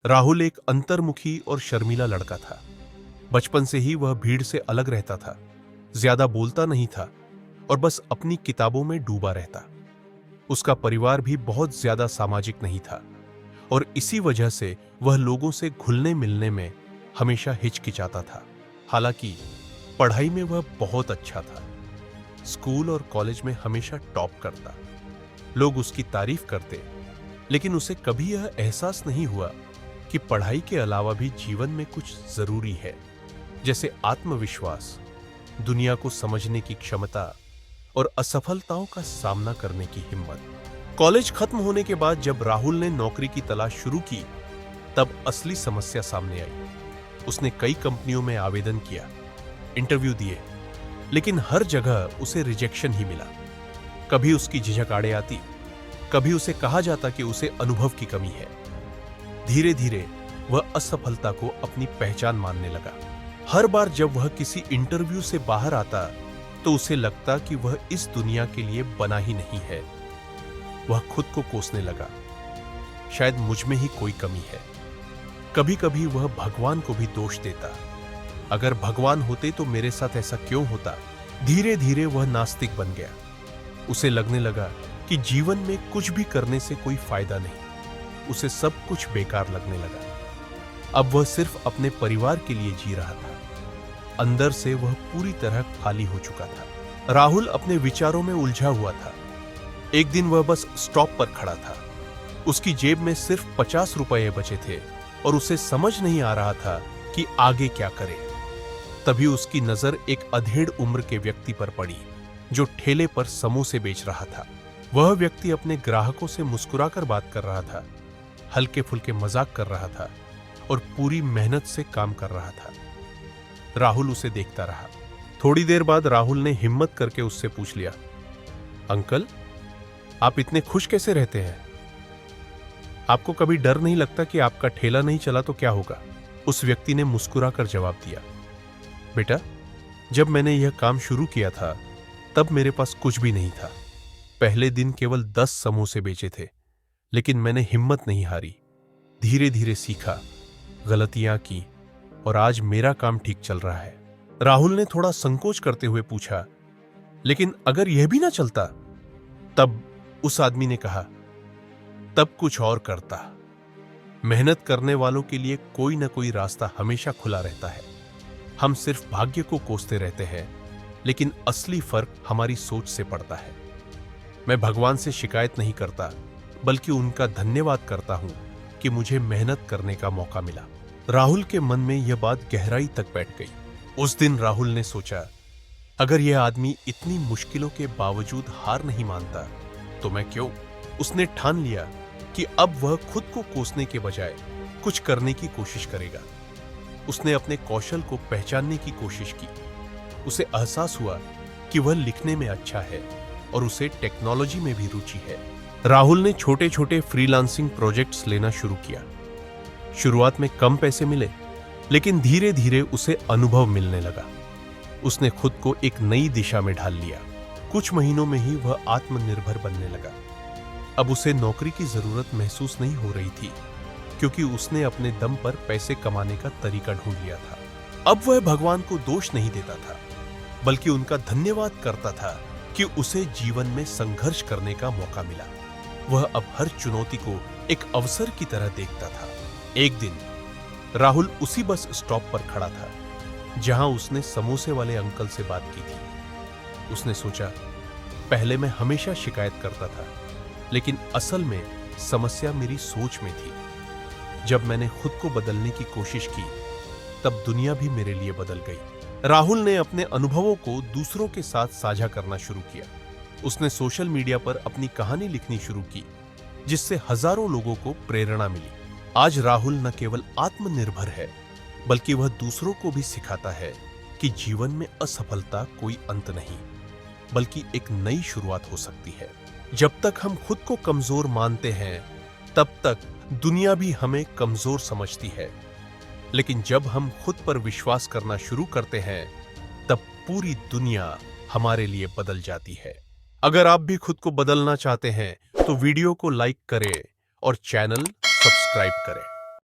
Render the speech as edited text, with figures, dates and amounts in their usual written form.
राहुल एक अंतर्मुखी और शर्मीला लड़का था। बचपन से ही वह भीड़ से अलग रहता था, ज्यादा बोलता नहीं था और बस अपनी किताबों में डूबा रहता। उसका परिवार भी बहुत ज्यादा सामाजिक नहीं था और इसी वजह से वह लोगों से घुलने मिलने में हमेशा हिचकिचाता था। हालांकि पढ़ाई में वह बहुत अच्छा था। स्कूल और कॉलेज में हमेशा टॉप करता। लोग उसकी तारीफ करते, लेकिन उसे कभी यह एहसास नहीं हुआ कि पढ़ाई के अलावा भी जीवन में कुछ जरूरी है, जैसे आत्मविश्वास, दुनिया को समझने की क्षमता और असफलताओं का सामना करने की हिम्मत। कॉलेज खत्म होने के बाद जब राहुल ने नौकरी की तलाश शुरू की, तब असली समस्या सामने आई। उसने कई कंपनियों में आवेदन किया, इंटरव्यू दिए, लेकिन हर जगह उसे रिजेक्शन ही मिला। कभी उसकी झिझक आड़े आती, कभी उसे कहा जाता कि उसे अनुभव की कमी है। धीरे धीरे वह असफलता को अपनी पहचान मानने लगा। हर बार जब वह किसी इंटरव्यू से बाहर आता तो उसे लगता कि वह इस दुनिया के लिए बना ही नहीं है। वह खुद को कोसने लगा, शायद मुझ में ही कोई कमी है। कभी कभी वह भगवान को भी दोष देता, अगर भगवान होते तो मेरे साथ ऐसा क्यों होता। धीरे धीरे वह नास्तिक बन गया। उसे लगने लगा कि जीवन में कुछ भी करने से कोई फायदा नहीं। उसे सब कुछ बेकार लगने लगा। अब वह सिर्फ अपने परिवार के लिए जी रहा था। अंदर से वह पूरी तरह खाली हो चुका था। राहुल अपने विचारों में उलझा हुआ था। एक दिन वह बस स्टॉप पर खड़ा था। उसकी जेब में सिर्फ 50 रुपए बचे थे और उसे समझ नहीं आ रहा था कि आगे क्या करे। तभी उसकी नजर एक अधेड़ उम्र के व्यक्ति पर पड़ी, जो ठेले पर समोसे बेच रहा था। वह व्यक्ति अपने ग्राहकों से मुस्कुराकर बात कर रहा था, हल्के फुल्के मजाक कर रहा था और पूरी मेहनत से काम कर रहा था। राहुल उसे देखता रहा। थोड़ी देर बाद राहुल ने हिम्मत करके उससे पूछ लिया, अंकल, आप इतने खुश कैसे रहते हैं? आपको कभी डर नहीं लगता कि आपका ठेला नहीं चला तो क्या होगा? उस व्यक्ति ने मुस्कुराकर जवाब दिया, बेटा, जब मैंने यह काम शुरू किया था तब मेरे पास कुछ भी नहीं था। पहले दिन केवल 10 समोसे बेचे थे, लेकिन मैंने हिम्मत नहीं हारी। धीरे धीरे सीखा, गलतियां की और आज मेरा काम ठीक चल रहा है। राहुल ने थोड़ा संकोच करते हुए पूछा, लेकिन अगर यह भी ना चलता? तब उस आदमी ने कहा, तब कुछ और करता। मेहनत करने वालों के लिए कोई ना कोई रास्ता हमेशा खुला रहता है। हम सिर्फ भाग्य को कोसते रहते हैं, लेकिन असली फर्क हमारी सोच से पड़ता है। मैं भगवान से शिकायत नहीं करता, बल्कि उनका धन्यवाद करता हूं कि मुझे मेहनत करने का मौका मिला। राहुल के मन में यह बात गहराई तक बैठ गई। उस दिन राहुल ने सोचा, अगर यह आदमी इतनी मुश्किलों के बावजूद हार नहीं मानता तो मैं क्यों? उसने ठान लिया कि अब वह खुद को कोसने के बजाय कुछ करने की कोशिश करेगा। उसने अपने कौशल को पहचानने की कोशिश की। उसे एहसास हुआ कि वह लिखने में अच्छा है और उसे टेक्नोलॉजी में भी रुचि है। राहुल ने छोटे छोटे फ्रीलांसिंग प्रोजेक्ट्स लेना शुरू किया। शुरुआत में कम पैसे मिले, लेकिन धीरे धीरे उसे अनुभव मिलने लगा। उसने खुद को एक नई दिशा में ढाल लिया। कुछ महीनों में ही वह आत्मनिर्भर बनने लगा। अब उसे नौकरी की जरूरत महसूस नहीं हो रही थी, क्योंकि उसने अपने दम पर पैसे कमाने का तरीका ढूंढ लिया था। अब वह भगवान को दोष नहीं देता था, बल्कि उनका धन्यवाद करता था कि उसे जीवन में संघर्ष करने का मौका मिला। वह अब हर चुनौती को एक अवसर की तरह देखता था। एक दिन राहुल उसी बस स्टॉप पर खड़ा था जहां उसने समोसे वाले अंकल से बात की थी। उसने सोचा, पहले मैं हमेशा शिकायत करता था, लेकिन असल में समस्या मेरी सोच में थी। जब मैंने खुद को बदलने की कोशिश की, तब दुनिया भी मेरे लिए बदल गई। राहुल ने अपने अनुभवों को दूसरों के साथ साझा करना शुरू किया। उसने सोशल मीडिया पर अपनी कहानी लिखनी शुरू की, जिससे हजारों लोगों को प्रेरणा मिली। आज राहुल न केवल आत्मनिर्भर है, बल्कि वह दूसरों को भी सिखाता है कि जीवन में असफलता कोई अंत नहीं, बल्कि एक नई शुरुआत हो सकती है। जब तक हम खुद को कमजोर मानते हैं, तब तक दुनिया भी हमें कमजोर समझती है। लेकिन जब हम खुद पर विश्वास करना शुरू करते हैं, तब पूरी दुनिया हमारे लिए बदल जाती है। अगर आप भी खुद को बदलना चाहते हैं, तो वीडियो को लाइक करें और चैनल सब्सक्राइब करें।